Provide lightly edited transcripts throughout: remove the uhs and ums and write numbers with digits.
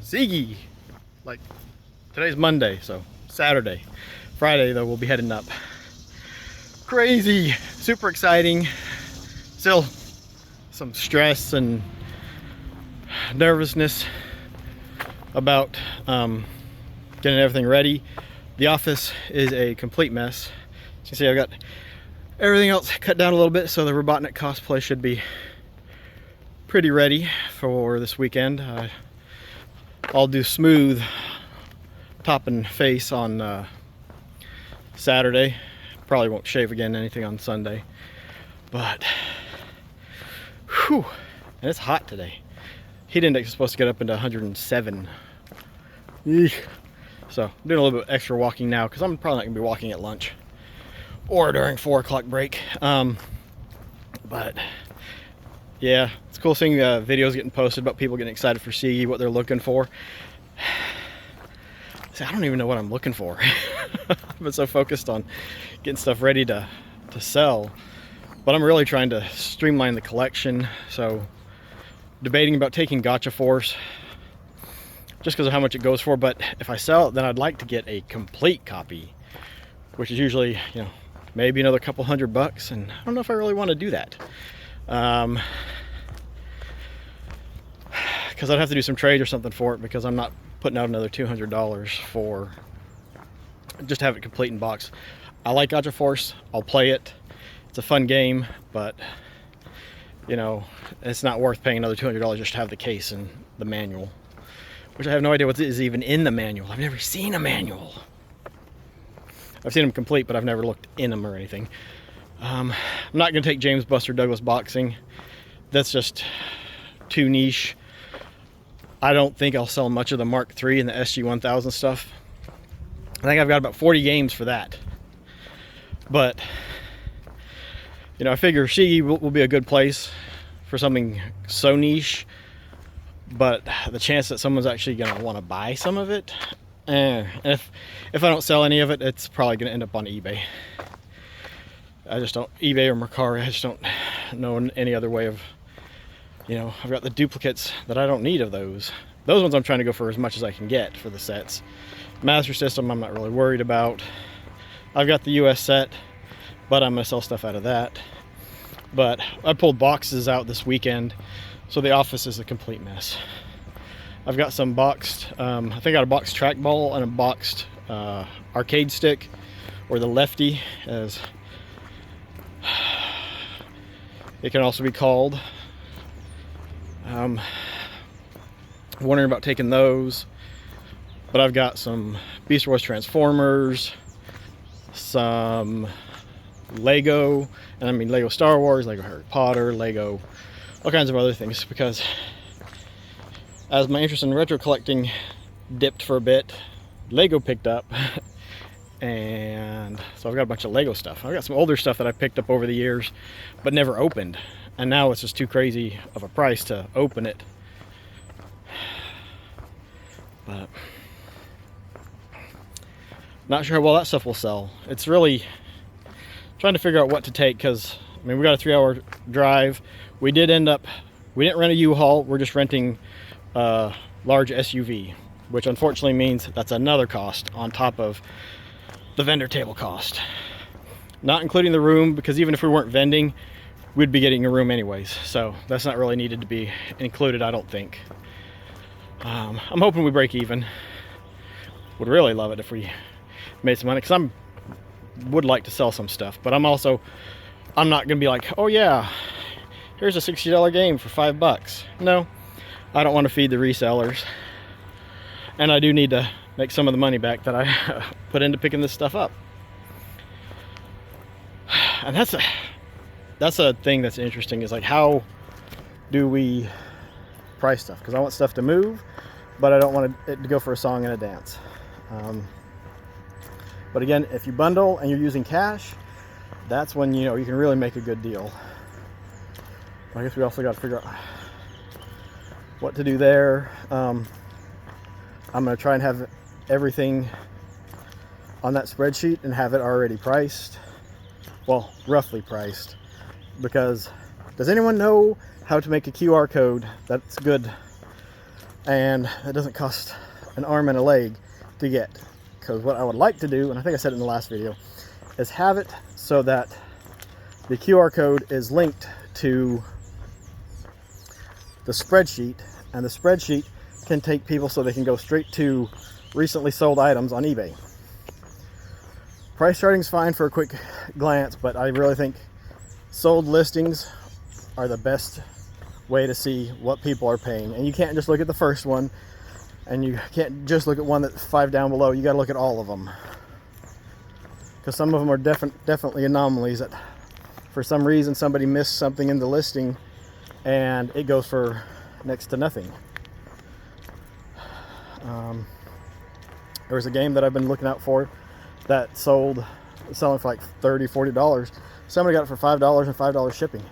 SEGE. Like, today's Monday, so Saturday. Friday, though, we'll be heading up. Crazy, super exciting. Still some stress and nervousness about getting everything ready. The office is a complete mess. As you can see, I've got everything else cut down a little bit, so the Robotnik cosplay should be pretty ready for this weekend. I'll do smooth top and face on Saturday. Probably won't shave again anything on Sunday, but whew, and it's hot today. Heat index is supposed to get up into 107. Eesh. So I'm doing a little bit extra walking now because I'm probably not gonna be walking at lunch or during 4 o'clock break. But yeah, it's cool seeing videos getting posted about people getting excited for SEGE, what they're looking for. See, I don't even know what I'm looking for. I've been so focused on getting stuff ready to sell, but I'm really trying to streamline the collection. So debating about taking Gotcha Force just because of how much it goes for, but if I sell it, then I'd like to get a complete copy, which is usually, you know, maybe another couple $100, and I don't know if I really want to do that. Because I'd have to do some trade or something for it, because I'm not putting out another $200 for just to have it complete in box. I like Gotcha Force. I'll play it. It's a fun game, but you know, it's not worth paying another $200 just to have the case and the manual, which I have no idea what is even in the manual. I've never seen a manual. I've seen them complete, but I've never looked in them or anything. I'm not going to take James Buster Douglas boxing. That's just too niche. I don't think I'll sell much of the Mark III and the SG-1000 stuff. I think I've got about 40 games for that. But, you know, I figure SEGE will be a good place for something so niche. But the chance that someone's actually going to want to buy some of it, and if I don't sell any of it, it's probably going to end up on eBay. I just don't, eBay or Mercari, I just don't know any other way of, you know, I've got the duplicates that I don't need of those. Those ones I'm trying to go for as much as I can get for the sets. Master System, I'm not really worried about. I've got the US set, but I'm going to sell stuff out of that. But I pulled boxes out this weekend, so the office is a complete mess. I've got some boxed, I think I got a boxed trackball and a boxed arcade stick, or the lefty, as it can also be called. Wondering about taking those, but I've got some Beast Wars Transformers, some Lego, and I mean Lego Star Wars, Lego Harry Potter, Lego, all kinds of other things, because as my interest in retro collecting dipped for a bit, Lego picked up. And so I've got a bunch of Lego stuff. I've got some older stuff that I picked up over the years but never opened, and now it's just too crazy of a price to open it. But not sure how well that stuff will sell. It's really trying to figure out what to take, because I mean, we got a 3-hour drive. We didn't rent a U-Haul. We're just renting a large SUV, which unfortunately means that's another cost on top of the vendor table cost, not including the room, because even if we weren't vending, we'd be getting a room anyways, so that's not really needed to be included, I don't think. I'm hoping we break even. Would really love it if we made some money, because would like to sell some stuff, but I'm not gonna be like, oh yeah, here's a $60 game for $5. No, I don't want to feed the resellers, and I do need to make some of the money back that I put into picking this stuff up. And that's a thing that's interesting, is like, how do we price stuff? Because I want stuff to move, but I don't want it to go for a song and a dance. But again, if you bundle and you're using cash, that's when, you know, you can really make a good deal. I guess we also got to figure out what to do there. I'm going to try and have everything on that spreadsheet and have it already priced. Well, roughly priced, because does anyone know how to make a QR code that's good and it doesn't cost an arm and a leg to get. Because what I would like to do, and I think I said it in the last video, is have it so that the QR code is linked to the spreadsheet, and the spreadsheet can take people so they can go straight to recently sold items on eBay. Price charting is fine for a quick glance, but I really think sold listings are the best way to see what people are paying. And you can't just look at the first one, and you can't just look at one that's 5 down below. You got to look at all of them, because some of them are definitely anomalies that for some reason somebody missed something in the listing and it goes for next to nothing. There was a game that I've been looking out for that selling for like $30, $40. Somebody got it for $5 and $5 shipping,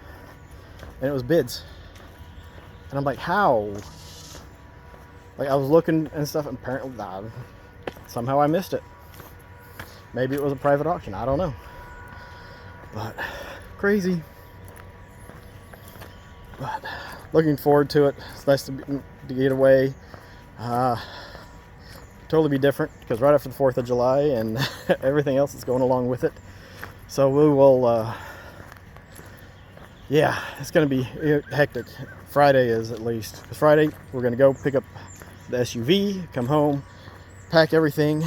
and it was bids. And I'm like, how? Like, I was looking and stuff, and apparently somehow I missed it. Maybe it was a private auction, I don't know. But crazy. But looking forward to it. It's nice to get away. Totally be different, because right after the 4th of July and everything else that's going along with it. So we will, yeah, it's going to be hectic. Friday is, at least. Because Friday, we're going to go pick up the SUV, come home, pack everything,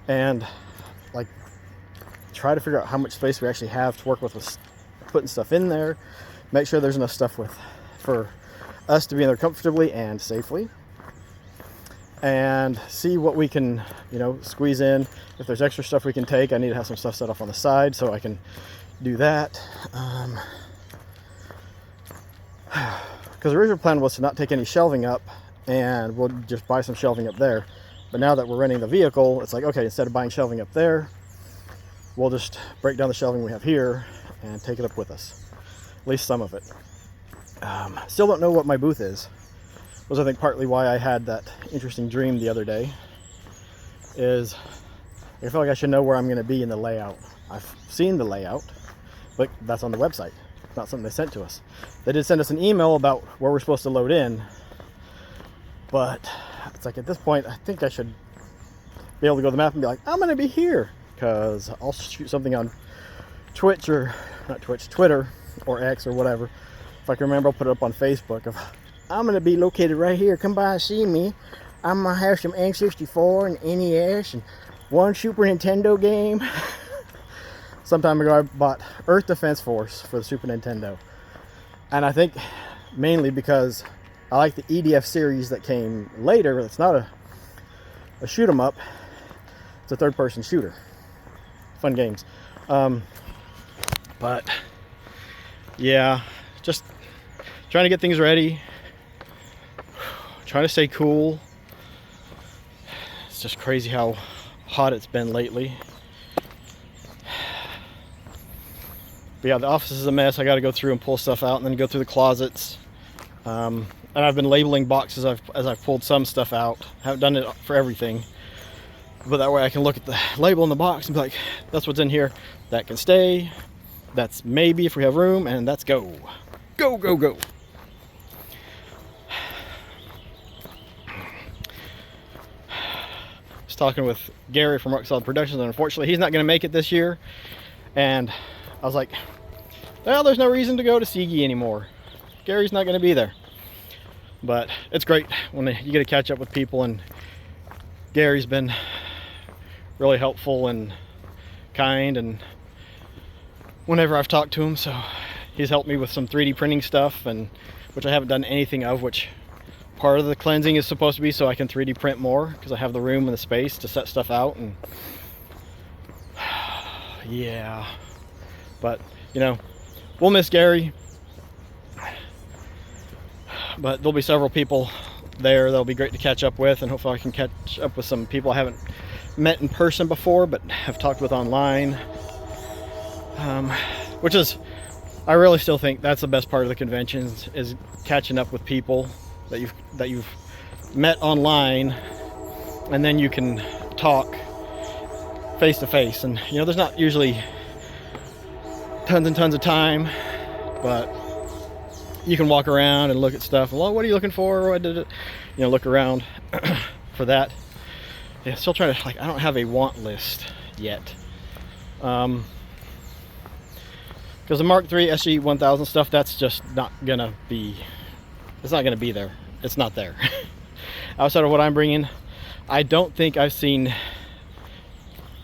and like try to figure out how much space we actually have to work with putting stuff in there. Make sure there's enough stuff for us to be in there comfortably and safely, and see what we can, squeeze in. If there's extra stuff we can take, I need to have some stuff set up on the side so I can do that. Because the original plan was to not take any shelving up, and we'll just buy some shelving up there. But now that we're renting the vehicle, it's like, okay, instead of buying shelving up there, we'll just break down the shelving we have here and take it up with us. At least some of it. Still don't know what my booth is. Was, I think, partly why I had that interesting dream the other day. Is I feel like I should know where I'm going to be in the layout. I've seen the layout, but that's on the website. It's not something they sent to us. They did send us an email about where we're supposed to load in, but it's like, at this point, I think I should be able to go to the map and be like, I'm going to be here, because I'll shoot something on Twitch, or not Twitch, Twitter or X or whatever. If I can remember, I'll put it up on Facebook of, I'm going to be located right here. Come by and see me. I'm going to have some N64 and NES and one Super Nintendo game. Some time ago, I bought Earth Defense Force for the Super Nintendo. And I think mainly because I like the EDF series that came later. It's not a shoot 'em up. It's a third-person shooter. Fun games. But yeah, just trying to get things ready. Trying to stay cool. It's just crazy how hot it's been lately. But yeah, the office is a mess. I got to go through and pull stuff out, and then go through the closets. And I've been labeling boxes as I've pulled some stuff out. I haven't done it for everything, but that way I can look at the label in the box and be like, that's what's in here. That can stay. That's maybe if we have room, and that's go. Go, go, go. Just talking with Gary from Rock Solid Productions, and unfortunately he's not going to make it this year. And I was like, well, there's no reason to go to SEGE anymore. Gary's not going to be there. But it's great when you get to catch up with people, and Gary's been really helpful and kind, and whenever I've talked to him, so he's helped me with some 3D printing stuff, and which I haven't done anything of, which part of the cleansing is supposed to be so I can 3D print more, because I have the room and the space to set stuff out. And yeah, but we'll miss Gary, but there'll be several people there that'll be great to catch up with, and hopefully I can catch up with some people I haven't met in person before but have talked with online, which is, I really still think that's the best part of the conventions, is catching up with people that you've met online, and then you can talk face to face. And there's not usually tons and tons of time, but you can walk around and look at stuff. Well, what are you looking for? What did it, you know, look around for that. Yeah, still trying to, like, I don't have a want list yet. Because the Mark III SG 1000 stuff, that's just not gonna be, it's not gonna be there. It's not there. Outside of what I'm bringing, I don't think I've seen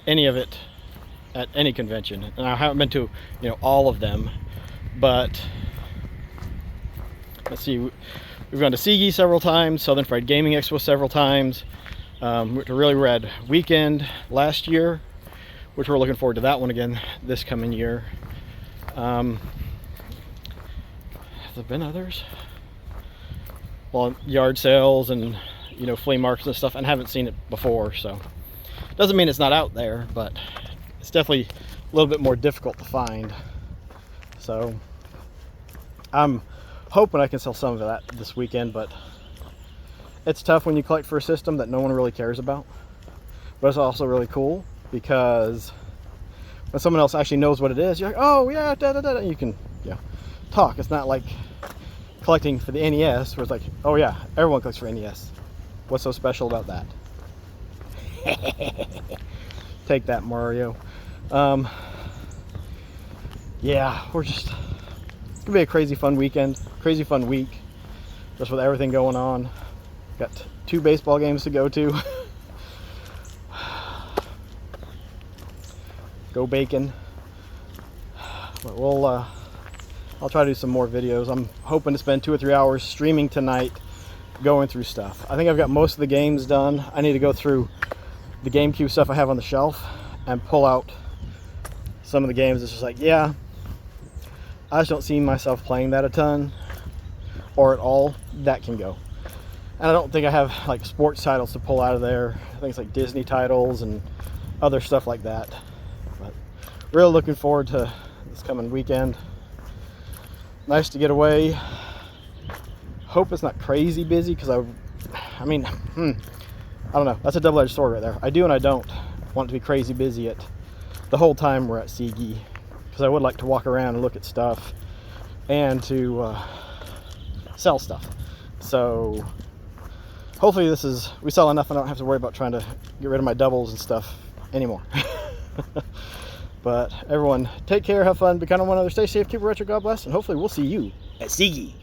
any of it at any convention, and I haven't been to, you know, all of them, but let's see, we've gone to SEGE several times, Southern Fried Gaming Expo several times, went to Really Red Weekend last year, which we're looking forward to that one again this coming year. Have there been others? Well, yard sales and, you know, flea markets and stuff, and haven't seen it before, so doesn't mean it's not out there, but it's definitely a little bit more difficult to find. So I'm hoping I can sell some of that this weekend, but it's tough when you collect for a system that no one really cares about. But it's also really cool because when someone else actually knows what it is, you're like, oh yeah, da da da, you can, you know, talk. It's not like collecting for the NES where it's like, oh yeah, everyone collects for NES. What's so special about that? Take that, Mario. Yeah, it's gonna be a crazy fun weekend, crazy fun week, just with everything going on. Got 2 baseball games to go to. Go Bacon. But I'll try to do some more videos. I'm hoping to spend 2 or 3 hours streaming tonight, going through stuff. I think I've got most of the games done. I need to go through the GameCube stuff I have on the shelf and pull out some of the games. It's just like, yeah, I just don't see myself playing that a ton or at all. That can go. And I don't think I have like sports titles to pull out of there. Things like Disney titles and other stuff like that. But really looking forward to this coming weekend. Nice to get away. Hope it's not crazy busy, because I mean, I don't know. That's a double-edged sword right there. I do and I don't want it to be crazy busy the whole time we're at SEGE, because I would like to walk around and look at stuff and to sell stuff. So hopefully we sell enough and I don't have to worry about trying to get rid of my doubles and stuff anymore. But everyone, take care, have fun, be kind of one another, stay safe, keep it retro, God bless, and hopefully we'll see you at SEGE.